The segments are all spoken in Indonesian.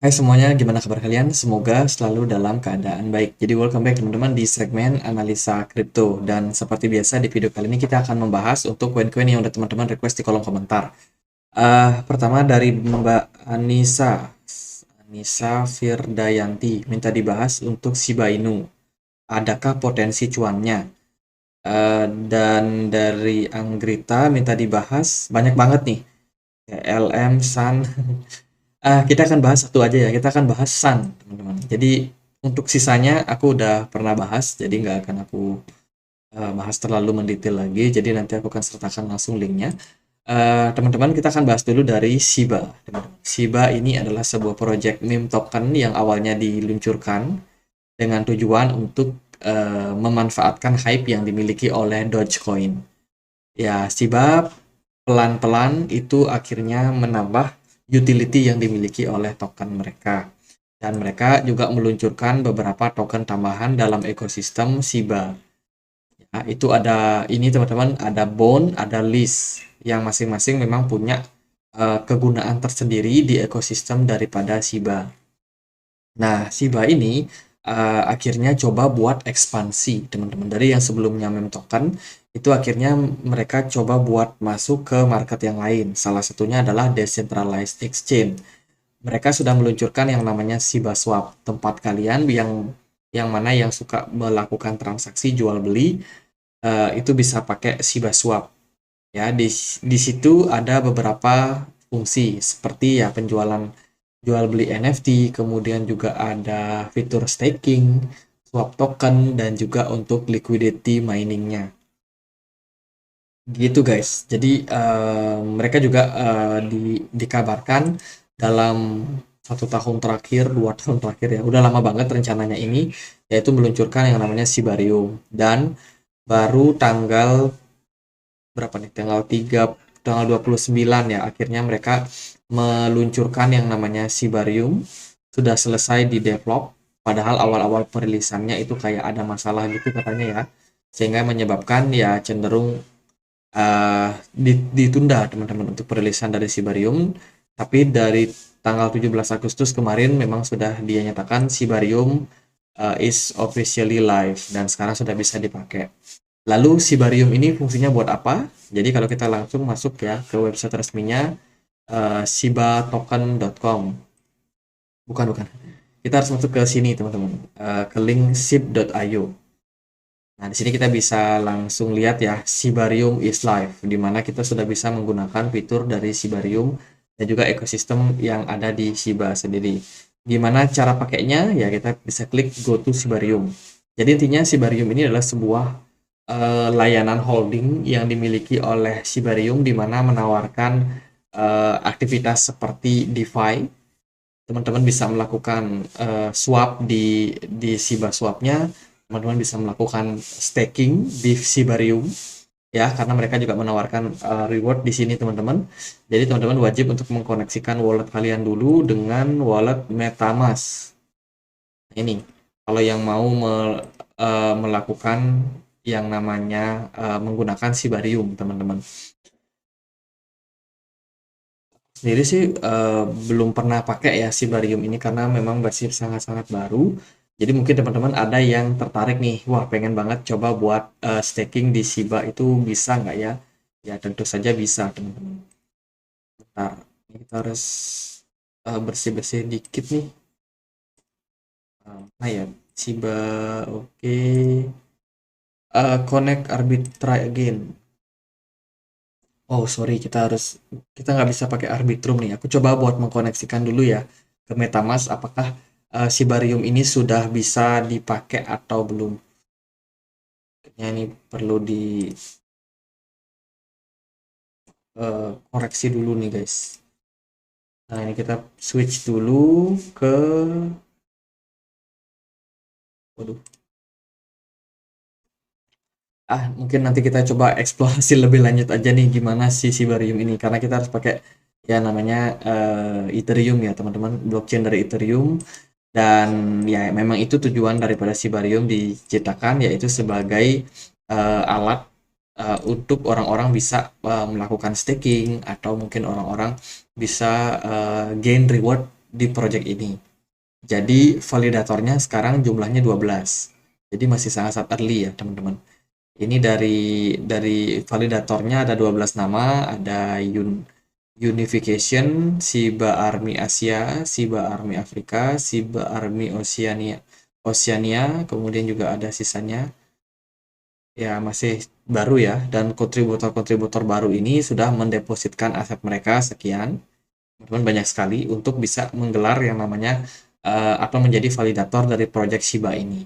Hai semuanya, gimana kabar kalian? Semoga selalu dalam keadaan baik. Jadi welcome back teman-teman di segmen analisa kripto. Dan seperti biasa di video kali ini kita akan membahas untuk koin-koin yang udah teman-teman request di kolom komentar. Pertama dari Mbak Anissa Firdayanti minta dibahas untuk Shiba Inu. Adakah potensi cuannya? Dan dari Anggrita minta dibahas banyak banget nih. LM, Sun. Kita akan bahas satu aja ya, kita akan bahas Sun, teman-teman. Jadi untuk sisanya aku udah pernah bahas, jadi nggak akan aku bahas terlalu mendetail lagi. Jadi nanti aku akan sertakan langsung linknya. Teman-teman, kita akan bahas dulu dari Shiba. Teman-teman. Shiba ini adalah sebuah project meme token yang awalnya diluncurkan dengan tujuan untuk memanfaatkan hype yang dimiliki oleh Dogecoin. Ya, Shiba pelan-pelan itu akhirnya menambah utility yang dimiliki oleh token mereka. Dan mereka juga meluncurkan beberapa token tambahan dalam ekosistem Shiba. Ya, itu ada ini teman-teman, ada Bond, ada List yang masing-masing memang punya kegunaan tersendiri di ekosistem daripada Shiba. Nah, Shiba ini akhirnya coba buat ekspansi, teman-teman. Dari yang sebelumnya meme token, itu akhirnya mereka coba buat masuk ke market yang lain. Salah satunya adalah decentralized exchange. Mereka sudah meluncurkan yang namanya Shiba Swap, tempat kalian yang mana yang suka melakukan transaksi jual beli itu bisa pakai Shiba Swap. Ya, di situ ada beberapa fungsi seperti ya penjualan jual beli NFT, kemudian juga ada fitur staking, swap token, dan juga untuk liquidity miningnya. Gitu guys. Jadi mereka juga dikabarkan dalam 1 tahun terakhir, 2 tahun terakhir ya, udah lama banget rencananya ini, yaitu meluncurkan yang namanya Shibarium. Dan baru tanggal berapa nih? Tanggal 29 ya, akhirnya mereka meluncurkan yang namanya Shibarium. Sudah selesai di develop, padahal awal-awal perilisannya itu kayak ada masalah gitu katanya ya, sehingga menyebabkan ya cenderung ditunda teman-teman untuk perilisan dari Shibarium. Tapi dari tanggal 17 Agustus kemarin memang sudah dinyatakan Shibarium is officially live dan sekarang sudah bisa dipakai. Lalu Shibarium ini fungsinya buat apa? Jadi kalau kita langsung masuk ya ke website resminya shibatoken.com. Bukan, bukan. Kita harus masuk ke sini teman-teman. Ke link shib.io. Nah, di sini kita bisa langsung lihat ya, Shibarium is live, di mana kita sudah bisa menggunakan fitur dari Shibarium dan juga ekosistem yang ada di Shiba sendiri. Gimana cara pakainya? Ya, kita bisa klik go to Shibarium. Jadi intinya Shibarium ini adalah sebuah layanan holding yang dimiliki oleh Shibarium di mana menawarkan aktivitas seperti DeFi. Teman-teman bisa melakukan swap di Shiba Swapnya, teman-teman bisa melakukan staking di Shibarium ya, karena mereka juga menawarkan reward di sini teman-teman. Jadi teman-teman wajib untuk mengkoneksikan wallet kalian dulu dengan wallet MetaMask. Ini kalau yang mau melakukan yang namanya menggunakan Shibarium teman-teman. Sendiri sih belum pernah pakai ya Shibarium ini karena memang masih sangat-sangat baru. Jadi mungkin teman-teman ada yang tertarik nih, wah pengen banget coba buat staking di Shiba itu bisa nggak ya? Ya tentu saja bisa teman-teman. Bentar, ini kita harus bersih-bersih dikit nih. Nah ya, Shiba, oke. Connect Arbitrum again. Oh sorry, kita nggak bisa pakai Arbitrum nih. Aku coba buat mengkoneksikan dulu ya ke MetaMask. Apakah Shibarium ini sudah bisa dipakai atau belum? Kayaknya ini perlu di koreksi dulu nih guys. Nah ini kita switch dulu ke, waduh, mungkin nanti kita coba eksplorasi lebih lanjut aja nih gimana si Shibarium ini, karena kita harus pakai ya namanya Ethereum ya teman-teman, blockchain dari Ethereum. Dan ya memang itu tujuan daripada Shibarium diciptakan, yaitu sebagai alat untuk orang-orang bisa melakukan staking atau mungkin orang-orang bisa gain reward di project ini. Jadi validatornya sekarang jumlahnya 12. Jadi masih sangat-sangat early ya teman-teman. Ini dari validatornya ada 12 nama, ada Unification, Shiba Army Asia, Shiba Army Afrika, Shiba Army Oceania, kemudian juga ada sisanya. Ya, masih baru ya, dan kontributor-kontributor baru ini sudah mendepositkan aset mereka sekian. Teman-teman banyak sekali untuk bisa menggelar yang namanya atau menjadi validator dari project Shiba ini.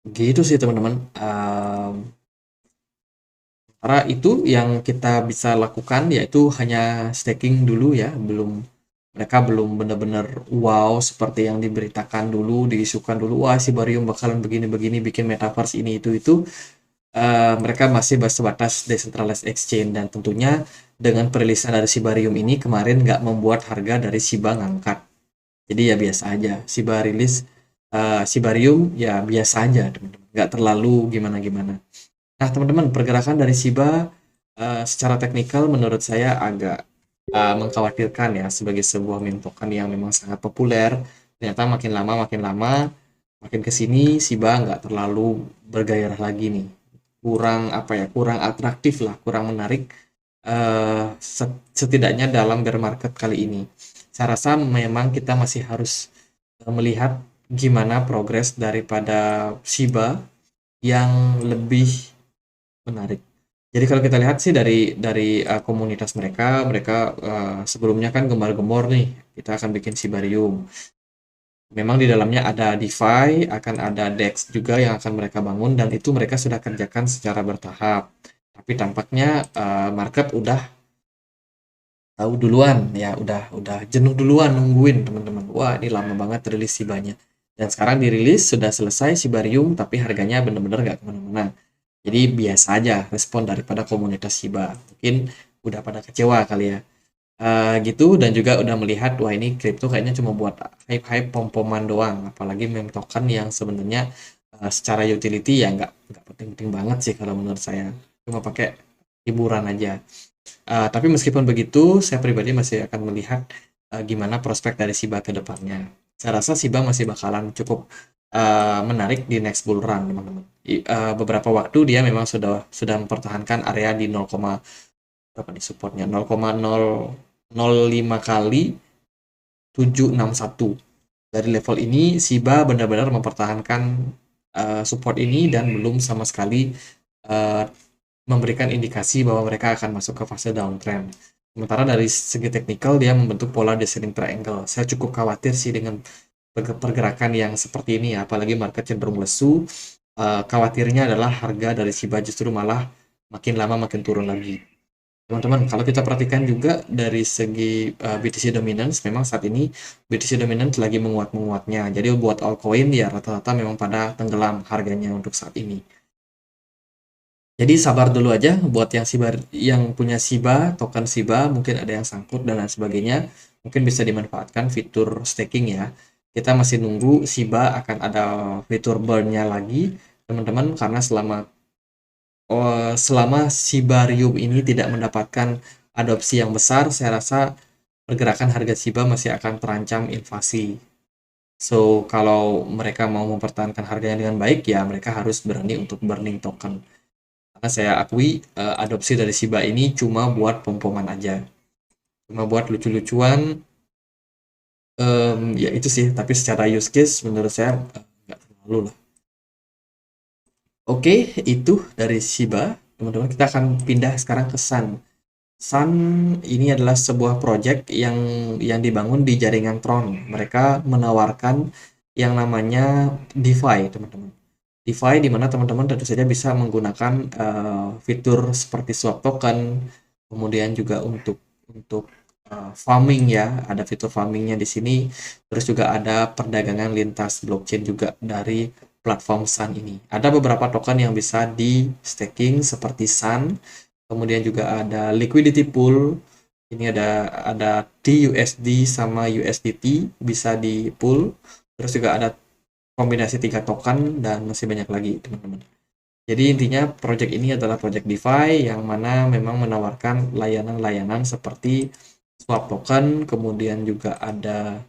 Gitu sih teman-teman. Karena itu yang kita bisa lakukan yaitu hanya staking dulu ya, mereka belum benar-benar wow seperti yang diberitakan dulu, diisukan dulu, wah si Barium bakalan begini-begini bikin metaverse ini itu. Mereka masih sebatas decentralized exchange, dan tentunya dengan perilisan dari Shibarium ini kemarin nggak membuat harga dari Shiba ngangkat. Jadi ya biasa aja. Shiba rilis Shibarium ya biasa aja teman-teman. Nggak terlalu gimana-gimana. Nah teman-teman, pergerakan dari Shiba secara teknikal menurut saya agak mengkhawatirkan ya, sebagai sebuah meme token yang memang sangat populer. Ternyata makin lama makin kesini Shiba nggak terlalu bergairah lagi nih, kurang atraktif lah, kurang menarik, setidaknya dalam bear market kali ini. Saya rasa memang kita masih harus melihat gimana progres daripada Shiba yang lebih menarik. Jadi kalau kita lihat sih dari komunitas mereka sebelumnya kan gembar-gembor nih, kita akan bikin Shibarium. Memang di dalamnya ada DeFi, akan ada DEX juga yang akan mereka bangun, dan itu mereka sudah kerjakan secara bertahap. Tapi tampaknya market udah tahu duluan ya, udah jenuh duluan nungguin teman-teman. Wah, ini lama banget rilis Shibanya. Dan sekarang dirilis sudah selesai Shibarium, tapi harganya bener-bener nggak kemana-mana. Jadi biasa aja respon daripada komunitas Shiba. Mungkin udah pada kecewa kali ya. Gitu, dan juga udah melihat wah ini kripto kayaknya cuma buat hype-hype pom-poman doang, apalagi meme token yang sebenarnya secara utility ya nggak penting-penting banget sih kalau menurut saya, cuma pakai hiburan aja. Tapi meskipun begitu saya pribadi masih akan melihat gimana prospek dari Shiba ke depannya. Saya rasa Shiba masih bakalan cukup menarik di next bull run teman-teman. Beberapa waktu dia memang sudah mempertahankan area di 0, berapa nih supportnya, 0,005 kali 761. Dari level ini Shiba benar-benar mempertahankan support ini dan belum sama sekali memberikan indikasi bahwa mereka akan masuk ke fase downtrend. Sementara dari segi teknikal dia membentuk pola descending triangle. Saya cukup khawatir sih dengan pergerakan yang seperti ini ya, apalagi market cenderung lesu. Khawatirnya adalah harga dari Shiba justru malah makin lama makin turun lagi. Teman-teman, kalau kita perhatikan juga dari segi BTC dominance, memang saat ini BTC dominance lagi menguat-menguatnya. Jadi buat altcoin ya rata-rata memang pada tenggelam harganya untuk saat ini. Jadi sabar dulu aja buat yang punya Shiba, token Shiba, mungkin ada yang sangkut dan lain sebagainya, mungkin bisa dimanfaatkan fitur staking ya. Kita masih nunggu Shiba akan ada fitur burn-nya lagi, teman-teman, karena selama Shibarium ini tidak mendapatkan adopsi yang besar, saya rasa pergerakan harga Shiba masih akan terancam invasi. So, kalau mereka mau mempertahankan harganya dengan baik, ya mereka harus berani untuk burning token. Karena saya akui adopsi dari Shiba ini cuma buat pom-poman aja. Cuma buat lucu-lucuan, ya itu sih. Tapi secara use case menurut saya nggak terlalu lah. Oke, itu dari Shiba. Teman-teman, kita akan pindah sekarang ke Sun. Sun ini adalah sebuah project yang dibangun di jaringan Tron. Mereka menawarkan yang namanya DeFi, teman-teman. DeFi di mana teman-teman tentu saja bisa menggunakan fitur seperti swap token, kemudian juga untuk farming ya, ada fitur farmingnya di sini. Terus juga ada perdagangan lintas blockchain juga dari platform Sun ini. Ada beberapa token yang bisa di staking seperti Sun, kemudian juga ada liquidity pool. Ini ada TUSD sama USDT bisa di pool. Terus juga ada kombinasi 3 token dan masih banyak lagi teman-teman. Jadi intinya project ini adalah project DeFi yang mana memang menawarkan layanan-layanan seperti swap token, kemudian juga ada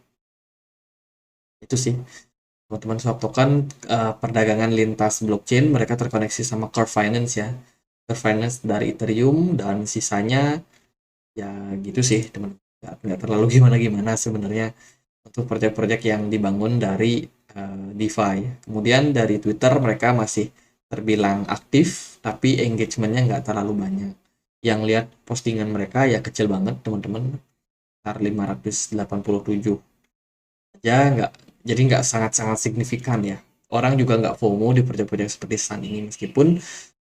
itu sih teman-teman, swap token, perdagangan lintas blockchain, mereka terkoneksi sama Curve Finance ya. Curve Finance dari Ethereum, dan sisanya ya gitu sih teman, nggak terlalu gimana-gimana sebenarnya untuk proyek-proyek yang dibangun dari DeFi. Kemudian dari Twitter mereka masih terbilang aktif, tapi engagementnya nggak terlalu banyak. Yang lihat postingan mereka ya kecil banget teman-teman, sekitar 587 aja, nggak, jadi nggak sangat-sangat signifikan ya. Orang juga nggak FOMO di proyek-proyek seperti Sun ini, meskipun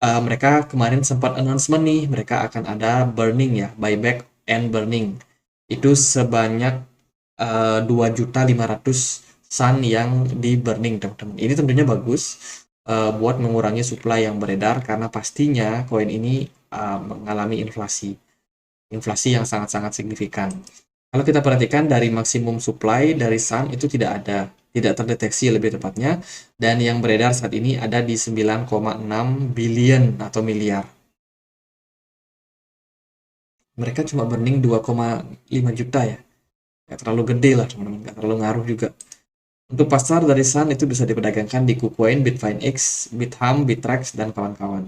mereka kemarin sempat announcement nih, mereka akan ada burning ya, buyback and burning. Itu sebanyak 2.500.000 Sun yang di burning teman-teman. Ini tentunya bagus buat mengurangi supply yang beredar, karena pastinya koin ini mengalami inflasi. Inflasi yang sangat-sangat signifikan. Kalau kita perhatikan dari maksimum supply dari Sun itu tidak ada, tidak terdeteksi lebih tepatnya, dan yang beredar saat ini ada di 9,6 billion atau miliar. Mereka cuma burning 2,5 juta ya, nggak terlalu gede lah teman-teman, nggak terlalu ngaruh juga. Untuk pasar dari Sun itu bisa diperdagangkan di KuCoin, Bitfinex, Bithumb, Bittrex, dan kawan-kawan.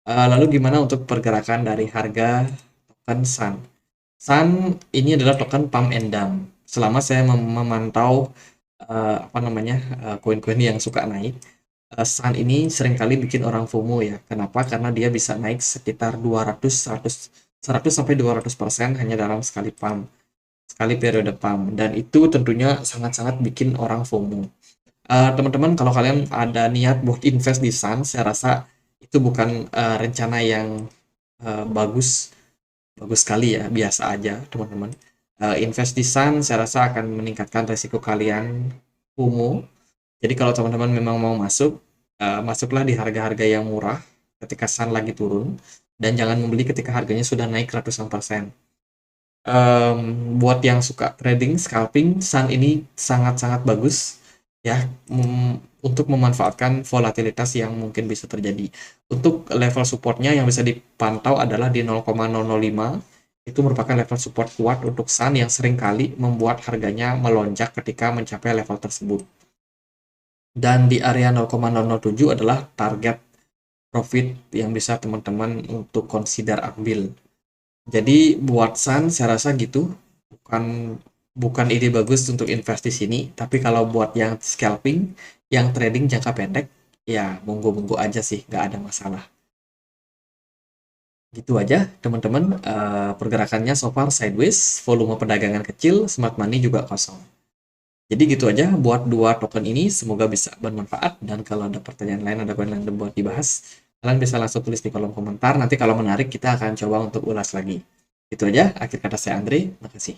Lalu gimana untuk pergerakan dari harga token Sun? Sun ini adalah token pump and dump. Selama saya memantau apa namanya koin-koin yang suka naik, Sun ini seringkali bikin orang FOMO ya. Kenapa? Karena dia bisa naik sekitar 200, 100, 100 sampai 200% hanya dalam sekali pump, sekali periode pump, dan itu tentunya sangat-sangat bikin orang FOMO. Teman-teman, kalau kalian ada niat buat invest di Sun, saya rasa itu bukan rencana yang bagus bagus sekali ya, biasa aja teman-teman. Invest di Sun saya rasa akan meningkatkan resiko kalian FOMO. Jadi kalau teman-teman memang mau masuk, masuklah di harga-harga yang murah ketika Sun lagi turun, dan jangan membeli ketika harganya sudah naik ratusan persen. Buat yang suka trading, scalping, Sun ini sangat-sangat bagus ya, untuk memanfaatkan volatilitas yang mungkin bisa terjadi. Untuk level supportnya yang bisa dipantau adalah di 0,005, itu merupakan level support kuat untuk Sun yang seringkali membuat harganya melonjak ketika mencapai level tersebut. Dan di area 0,007 adalah target profit yang bisa teman-teman untuk consider ambil. Jadi buat Sun saya rasa gitu, bukan bukan ide bagus untuk invest di sini, tapi kalau buat yang scalping, yang trading jangka pendek, ya monggo-monggo aja sih, nggak ada masalah. Gitu aja teman-teman, pergerakannya so far sideways, volume perdagangan kecil, smart money juga kosong. Jadi gitu aja buat dua token ini, semoga bisa bermanfaat, dan kalau ada pertanyaan lain, ada poin lain buat dibahas, kalian bisa langsung tulis di kolom komentar, nanti kalau menarik kita akan coba untuk ulas lagi. Itu aja, akhir kata saya Andre, makasih.